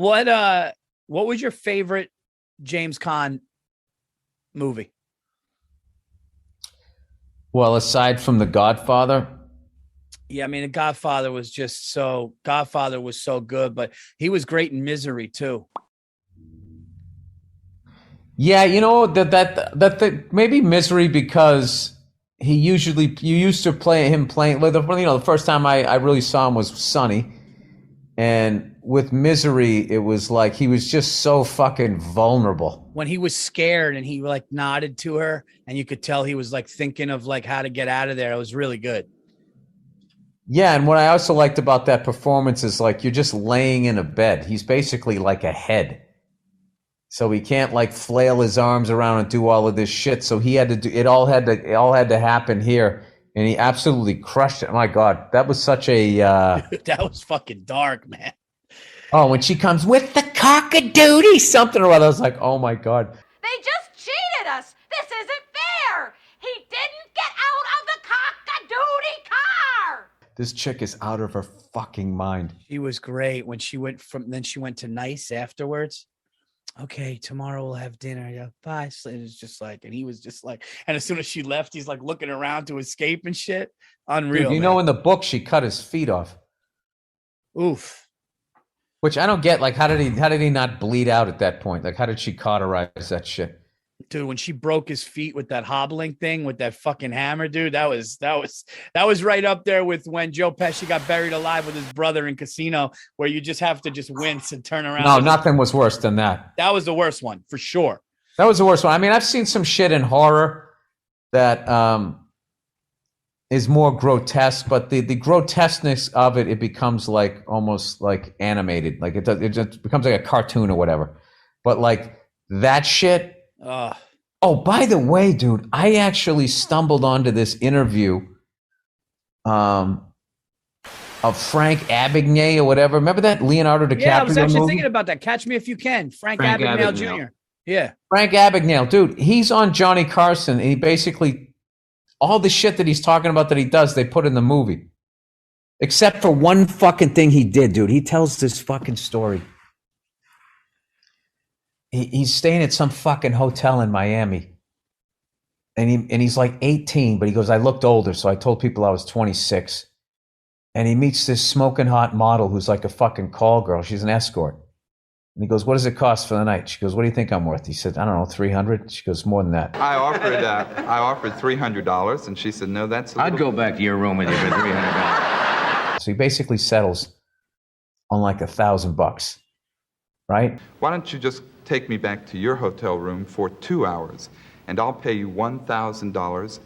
What was your favorite James Caan movie? Well, aside from The Godfather. Yeah, I mean, Godfather was so good, but he was great in Misery too. Yeah, you know that maybe Misery, because you used to play him playing. The first time I really saw him was Sonny, and with Misery, it was like he was just so fucking vulnerable. When he was scared and he like nodded to her, and you could tell he was like thinking of like how to get out of there. It was really good. Yeah, and what I also liked about that performance is like you're just laying in a bed. He's basically like a head. So he can't like flail his arms around and do all of this shit. So he had to do it all had to happen here, and he absolutely crushed it. Oh my God, that was such a that was fucking dark, man. Oh, when she comes with the cockadoodie something or other, I was like, oh my God. They just cheated us. This isn't fair. He didn't get out of the cockadoodie car. This chick is out of her fucking mind. She was great when she went to Nice afterwards. Okay, tomorrow we'll have dinner. Yeah, bye. So it was just like, and he was just like, and as soon as she left, he's like looking around to escape and shit. Unreal. Dude, you know, in the book, she cut his feet off. Oof. Which I don't get. Like, how did he not bleed out at that point? Like, how did she cauterize that shit? Dude, when she broke his feet with that hobbling thing with that fucking hammer, dude, that was right up there with when Joe Pesci got buried alive with his brother in Casino, where you just have to just wince and turn around. No, nothing was worse than that. That was the worst one for sure. That was the worst one. I mean, I've seen some shit in horror that is more grotesque, but the grotesqueness of it becomes like almost like animated, like it just becomes like a cartoon or whatever. But like that shit. Oh, by the way, dude, I actually stumbled onto this interview of Frank Abagnale or whatever. Remember that Leonardo DiCaprio Yeah, I was actually movie? thinking about that. Catch Me If You Can. Frank Abagnale Jr. Yeah. Frank Abagnale, dude, he's on Johnny Carson, and he basically, all the shit that he's talking about that he does, they put in the movie. Except for one fucking thing he did, dude. He tells this fucking story. He's staying at some fucking hotel in Miami. And he's like 18, but he goes, I looked older, so I told people I was 26. And he meets this smoking hot model who's like a fucking call girl. She's an escort. And he goes, what does it cost for the night? She goes, what do you think I'm worth? He said, I don't know, 300. She goes, more than that. I offered $300, and she said, no, that's I'd go back to your room with you for $300. So he basically settles on like $1,000, right? Why don't you just take me back to your hotel room for 2 hours, and I'll pay you $1,000.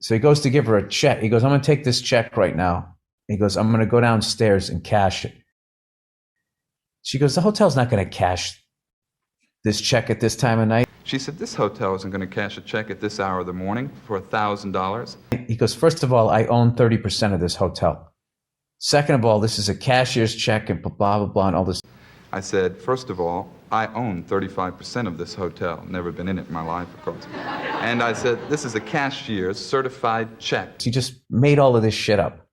So he goes to give her a check. He goes, I'm going to take this check right now. He goes, I'm going to go downstairs and cash it. She goes, the hotel's not going to cash this check at this time of night. She said, this hotel isn't going to cash a check at this hour of the morning for $1,000. He goes, first of all, I own 30% of this hotel. Second of all, this is a cashier's check and blah, blah, blah, and all this. I said, first of all, I own 35% of this hotel. Never been in it in my life, of course. And I said, this is a cashier's certified check. He just made all of this shit up.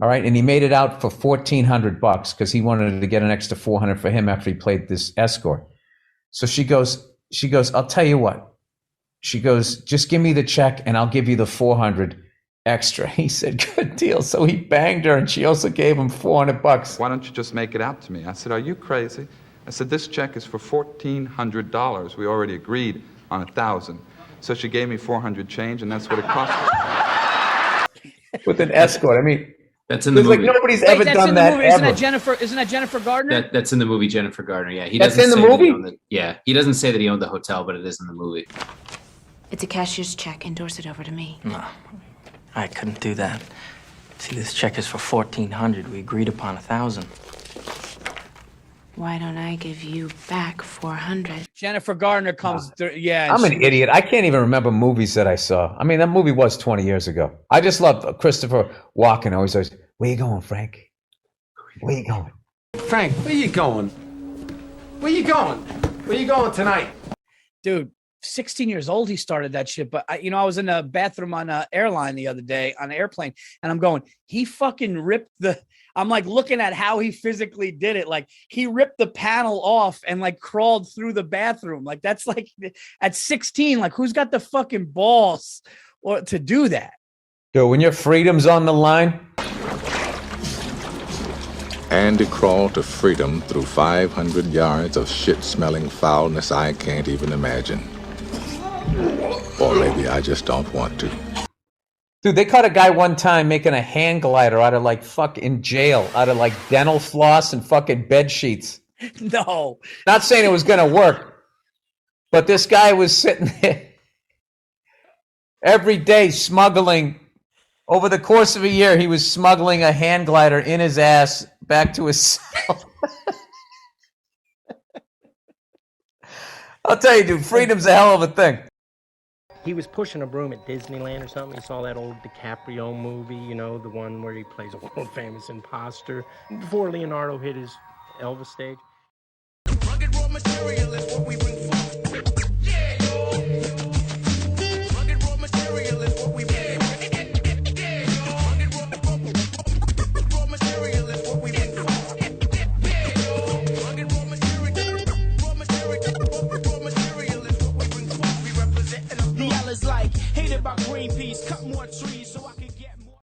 All right. And he made it out for $1,400 because he wanted to get an extra $400 for him after he played this escort. So she goes, I'll tell you what. She goes, just give me the check and I'll give you the $400 extra. He said, good deal. So he banged her and she also gave him $400. Why don't you just make it out to me? I said, are you crazy? I said, this check is for $1,400. We already agreed on $1,000. So she gave me $400 change, and that's what it cost me. With an escort. I mean, that's in the movie. Like nobody's ever done that ever. Isn't that Jennifer Gardner? That's in the movie Jennifer Gardner. Yeah, That's in the movie. He doesn't say that he owned the hotel, but it is in the movie. It's a cashier's check. Endorse it over to me. No, I couldn't do that. See, this check is for $1,400. We agreed upon $1,000. Why don't I give you back $400? Jennifer Gardner comes through. Yeah. I'm an idiot. I can't even remember movies that I saw. I mean, that movie was 20 years ago. I just loved Christopher Walken. Always, where you going, Frank? Where you going? Frank, where you going? Where you going? Where you going tonight? Dude, 16 years old he started that shit. But I was in a bathroom on an airline the other day on an airplane, and I'm going, he fucking ripped I'm like looking at how he physically did it. Like he ripped the panel off and like crawled through the bathroom. Like that's like at 16, like who's got the fucking balls to do that? Yo, when your freedom's on the line. Andy crawled to freedom through 500 yards of shit-smelling foulness I can't even imagine. Or maybe I just don't want to. Dude, they caught a guy one time making a hang glider out of like in jail, out of like dental floss and fucking bed sheets. No. Not saying it was going to work, but this guy was sitting there every day smuggling. Over the course of a year, he was smuggling a hand glider in his ass back to his cell. I'll tell you, dude, freedom's a hell of a thing. He was pushing a broom at Disneyland or something. He saw that old DiCaprio movie, the one where he plays a world-famous imposter before Leonardo hit his Elvis stage. Rugged raw material is what we bring forth. Yeah, yo.